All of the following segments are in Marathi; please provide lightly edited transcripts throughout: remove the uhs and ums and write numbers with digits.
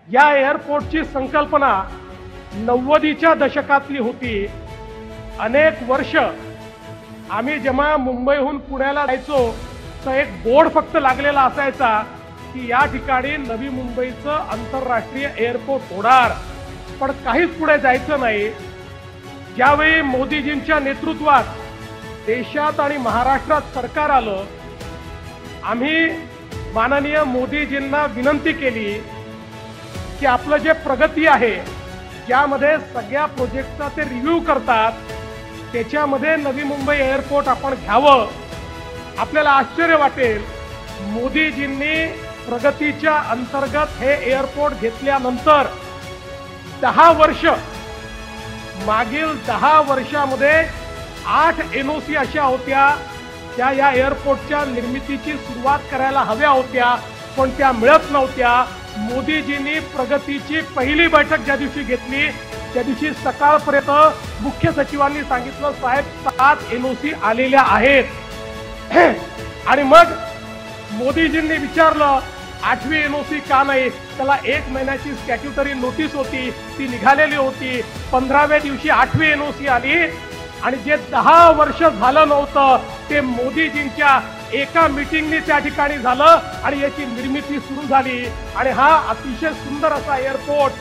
या एअरपोर्टची संकल्पना 90च्या दशकातली होती। अनेक वर्ष आम्ही जेव्हा मुंबईहून पुण्याला जायचो तर एक बोर्ड फक्त लागलेला असायचा की या ठिकाणी नवी मुंबईचं आंतरराष्ट्रीय एअरपोर्ट होणार, पण काहीच पुढे जायचं नाही। ज्यावेळी मोदीजींच्या नेतृत्वात देशात आणि महाराष्ट्रात सरकार आलं, आम्ही माननीय मोदीजींना विनंती केली की आपलं जे प्रगती आहे ज्यामध्ये सगळ्या प्रोजेक्टचा ते रिव्ह्यू करतात त्याच्यामध्ये नवी मुंबई एअरपोर्ट आपण घ्यावं। आपल्याला आश्चर्य वाटेल, मोदीजींनी प्रगतीच्या अंतर्गत हे एअरपोर्ट घेतल्यानंतर 10 वर्ष, मागील 10 वर्षामध्ये 8 NOC अशा होत्या त्या या एअरपोर्टच्या निर्मितीची सुरुवात करायला हव्या होत्या, पण त्या मिळत नव्हत्या। मोदीजींनी प्रगतीची पहिली बैठक ज्या दिवशी घेतली त्या दिवशी सकाळपर्यंत मुख्य सचिवांनी सांगितलं, साहेब 7 NOC आलेल्या आहेत। आणि मग मोदीजींनी विचारलं 8वी NOC का नाही? त्याला 1 महिन्याची स्टॅट्युटरी नोटीस होती, ती निघालेली होती। 15व्या दिवशी 8वी NOC आली आणि जे 10 वर्ष झालं नव्हतं ते मोदीजींच्या एका मीटिंगनी त्या ठिकाणी झालं आणि याची निर्मिती सुरू झाली। आणि हा अतिशय सुंदर असा एअरपोर्ट,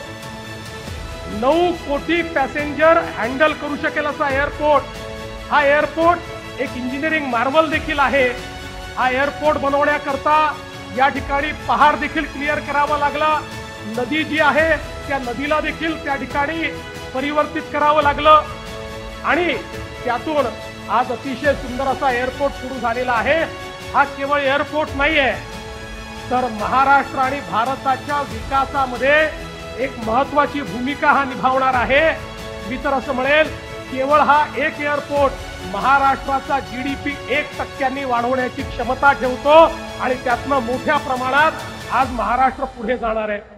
9 कोटी पॅसेंजर हँडल करू शकेल असा एअरपोर्ट, हा एअरपोर्ट एक इंजिनिअरिंग मार्वल देखील आहे। हा एअरपोर्ट बनवण्याकरता या ठिकाणी पहाड देखील क्लिअर करावा लागला, नदी जी आहे त्या नदीला देखील त्या ठिकाणी परिवर्तित करावं लागलं आणि त्यातून आज अतिशय सुंदर असा एअरपोर्ट सुरू झालेला आहे। हा केवळ एअरपोर्ट नाहीये तर महाराष्ट्र आणि भारताच्या विकासामध्ये एक महत्त्वाची भूमिका हा निभावणार आहे। मी तर असं म्हणेल, केवळ हा एक एअरपोर्ट महाराष्ट्राचा GDP 1% वाढवण्याची क्षमता ठेवतो आणि त्यातनं मोठ्या प्रमाणात आज महाराष्ट्र पुढे जाणार आहे।